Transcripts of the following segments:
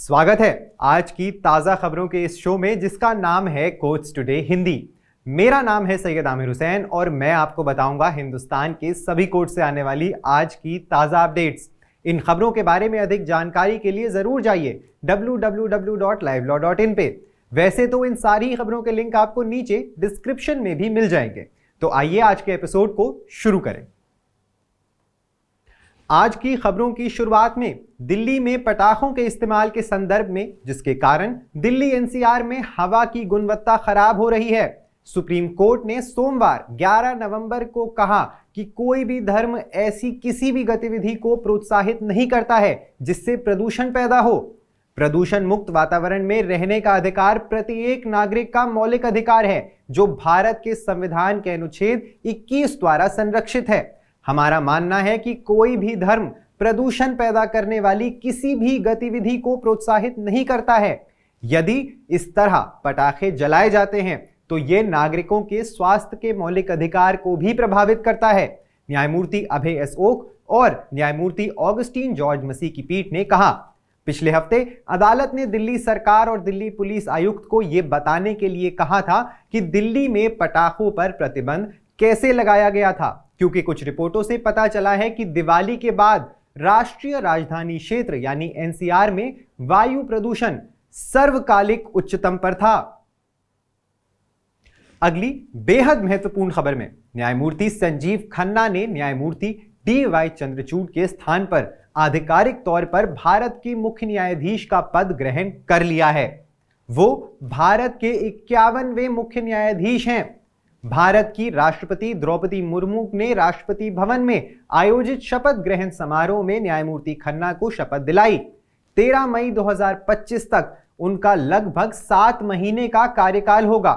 स्वागत है आज की ताजा खबरों के इस शो में जिसका नाम है कोट्स टुडे हिंदी। मेरा नाम है सैयद आमिर हुसैन और मैं आपको बताऊंगा हिंदुस्तान के सभी कोर्ट से आने वाली आज की ताजा अपडेट्स। इन खबरों के बारे में अधिक जानकारी के लिए जरूर जाइए www.livelaw.in पे। वैसे तो इन सारी खबरों के लिंक आपको नीचे डिस्क्रिप्शन में भी मिल जाएंगे। तो आइए आज के एपिसोड को शुरू करें। आज की खबरों की शुरुआत में दिल्ली में पटाखों के इस्तेमाल के संदर्भ में, जिसके कारण दिल्ली एनसीआर में हवा की गुणवत्ता खराब हो रही है। सुप्रीम कोर्ट ने सोमवार 11 नवंबर को कहा कि कोई भी धर्म ऐसी किसी भी गतिविधि को प्रोत्साहित नहीं करता है जिससे प्रदूषण पैदा हो। प्रदूषण मुक्त वातावरण में रहने का अधिकार प्रत्येक नागरिक का मौलिक अधिकार है, जो भारत के संविधान के अनुच्छेद 21 द्वारा संरक्षित है। हमारा मानना है कि कोई भी धर्म प्रदूषण पैदा करने वाली किसी भी गतिविधि को प्रोत्साहित नहीं करता है। यदि इस तरह पटाखे जलाए जाते हैं तो यह नागरिकों के स्वास्थ्य के मौलिक अधिकार को भी प्रभावित करता है। न्यायमूर्ति अभय एस ओक और न्यायमूर्ति ऑगस्टीन जॉर्ज मसी की पीठ ने कहा। पिछले हफ्ते अदालत ने दिल्ली सरकार और दिल्ली पुलिस आयुक्त को यह बताने के लिए कहा था कि दिल्ली में पटाखों पर प्रतिबंध कैसे लगाया गया था, क्योंकि कुछ रिपोर्टों से पता चला है कि दिवाली के बाद राष्ट्रीय राजधानी क्षेत्र यानी एनसीआर में वायु प्रदूषण सर्वकालिक उच्चतम पर था। अगली बेहद महत्वपूर्ण खबर में न्यायमूर्ति संजीव खन्ना ने न्यायमूर्ति डी.वाई. चंद्रचूड़ के स्थान पर आधिकारिक तौर पर भारत के मुख्य न्यायाधीश का पद ग्रहण कर लिया है। वो भारत के 51वें मुख्य न्यायाधीश हैं। भारत की राष्ट्रपति द्रौपदी मुर्मू ने राष्ट्रपति भवन में आयोजित शपथ ग्रहण समारोह में न्यायमूर्ति खन्ना को शपथ दिलाई। 13 मई 2025 तक उनका लगभग 7 महीने का कार्यकाल होगा।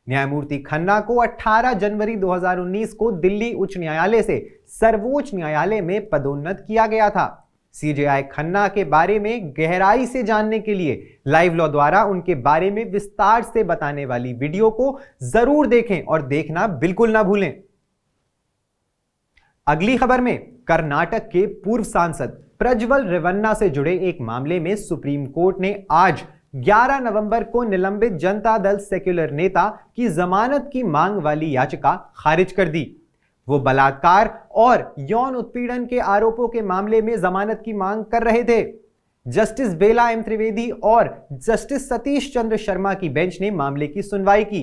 न्यायमूर्ति खन्ना को 18 जनवरी 2019 को दिल्ली उच्च न्यायालय से सर्वोच्च न्यायालय में पदोन्नत किया गया था। सीजेआई खन्ना के बारे में गहराई से जानने के लिए लाइव लॉ द्वारा उनके बारे में विस्तार से बताने वाली वीडियो को जरूर देखें और देखना बिल्कुल ना भूलें। अगली खबर में कर्नाटक के पूर्व सांसद प्रज्वल रेवन्ना से जुड़े एक मामले में सुप्रीम कोर्ट ने आज 11 नवंबर को निलंबित जनता दल सेक्युलर नेता की जमानत की मांग वाली याचिका खारिज कर दी। वो बलात्कार और यौन उत्पीड़न के आरोपों के मामले में जमानत की मांग कर रहे थे। जस्टिस बेला एम त्रिवेदी और जस्टिस सतीश चंद्र शर्मा की बेंच ने मामले की सुनवाई की।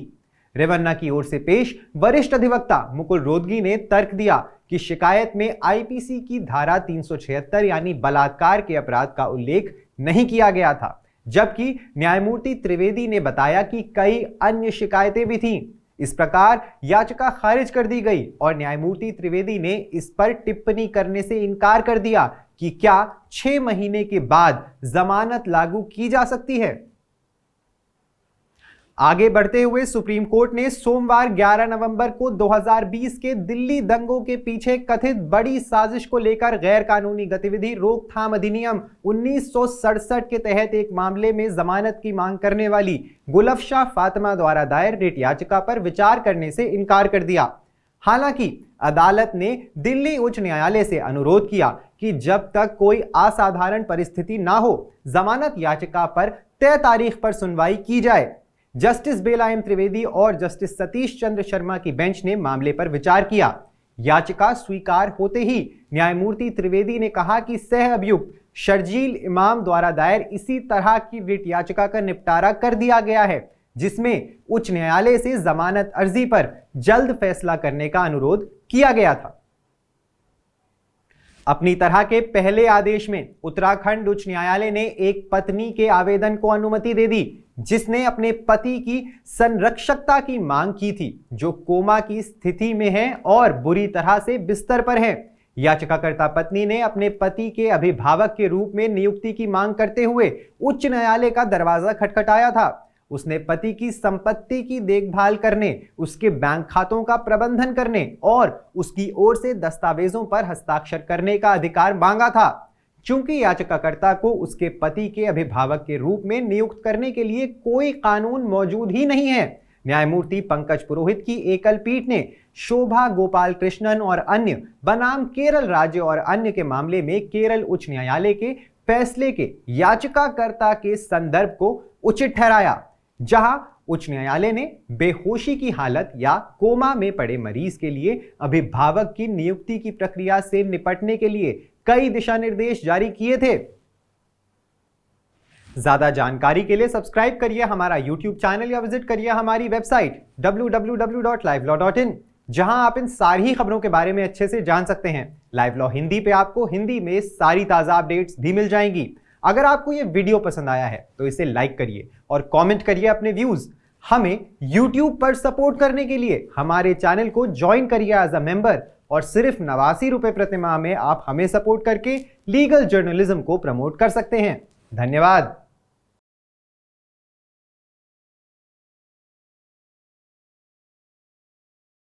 रेवन्ना की ओर से पेश वरिष्ठ अधिवक्ता मुकुल रोहतगी ने तर्क दिया कि शिकायत में आईपीसी की धारा 376 यानी बलात्कार के अपराध का उल्लेख नहीं किया गया था, जबकि न्यायमूर्ति त्रिवेदी ने बताया कि कई अन्य शिकायतें भी थीं। इस प्रकार याचिका खारिज कर दी गई और न्यायमूर्ति त्रिवेदी ने इस पर टिप्पणी करने से इनकार कर दिया कि क्या 6 महीने के बाद जमानत लागू की जा सकती है। आगे बढ़ते हुए सुप्रीम कोर्ट ने सोमवार 11 नवंबर को 2020 के दिल्ली दंगों के पीछे कथित बड़ी साजिश को लेकर गैर कानूनी गतिविधि रोकथाम अधिनियम 1967 के तहत एक मामले में जमानत की मांग करने वाली गुलफशाह फातिमा द्वारा दायर रिट याचिका पर विचार करने से इनकार कर दिया। हालांकि अदालत ने दिल्ली उच्च न्यायालय से अनुरोध किया कि जब तक कोई असाधारण परिस्थिति ना हो, जमानत याचिका पर तय तारीख पर सुनवाई की जाए। जस्टिस बेला एम त्रिवेदी और जस्टिस सतीश चंद्र शर्मा की बेंच ने मामले पर विचार किया। याचिका स्वीकार होते ही न्यायमूर्ति त्रिवेदी ने कहा कि सह अभियुक्त शर्जील इमाम द्वारा दायर इसी तरह की रिट याचिका का निपटारा कर दिया गया है, जिसमें उच्च न्यायालय से जमानत अर्जी पर जल्द फैसला करने का अनुरोध किया गया था। अपनी तरह के पहले आदेश में उत्तराखंड उच्च न्यायालय ने एक पत्नी के आवेदन को अनुमति दे दी, जिसने अपने पति की संरक्षकता की मांग की थी, जो कोमा की स्थिति में है और बुरी तरह से बिस्तर पर है। याचिकाकर्ता पत्नी ने अपने पति के अभिभावक के रूप में नियुक्ति की मांग करते हुए उच्च न्यायालय का दरवाजा खटखटाया था। उसने पति की संपत्ति की देखभाल करने, उसके बैंक खातों का प्रबंधन करने और उसकी ओर से दस्तावेजों पर हस्ताक्षर करने का अधिकार मांगा था। चूंकि याचिकाकर्ता को उसके पति के अभिभावक के रूप में नियुक्त करने के लिए कोई कानून मौजूद ही नहीं है, न्यायमूर्ति पंकज पुरोहित की एकल पीठ ने शोभा गोपाल कृष्णन और अन्य बनाम केरल राज्य और अन्य के मामले में केरल उच्च न्यायालय के फैसले के याचिकाकर्ता के संदर्भ को उचित ठहराया, जहां उच्च न्यायालय ने बेहोशी की हालत या कोमा में पड़े मरीज के लिए अभिभावक की नियुक्ति की प्रक्रिया से निपटने के लिए कई दिशा निर्देश जारी किए थे। ज्यादा जानकारी के लिए सब्सक्राइब करिए हमारा YouTube चैनल या विजिट करिए हमारी वेबसाइट www.livelawin, जहां आप इन सारी खबरों के बारे में अच्छे से जान सकते हैं। लाइव लॉ हिंदी पे आपको हिंदी में सारी ताजा अपडेट्स भी मिल जाएंगी। अगर आपको ये वीडियो पसंद आया है तो इसे लाइक करिए और कमेंट करिए अपने व्यूज। हमें YouTube पर सपोर्ट करने के लिए हमारे चैनल को ज्वाइन करिए एज अ मेंबर, और सिर्फ 89 रुपए प्रति माह में आप हमें सपोर्ट करके लीगल जर्नलिज्म को प्रमोट कर सकते हैं। धन्यवाद।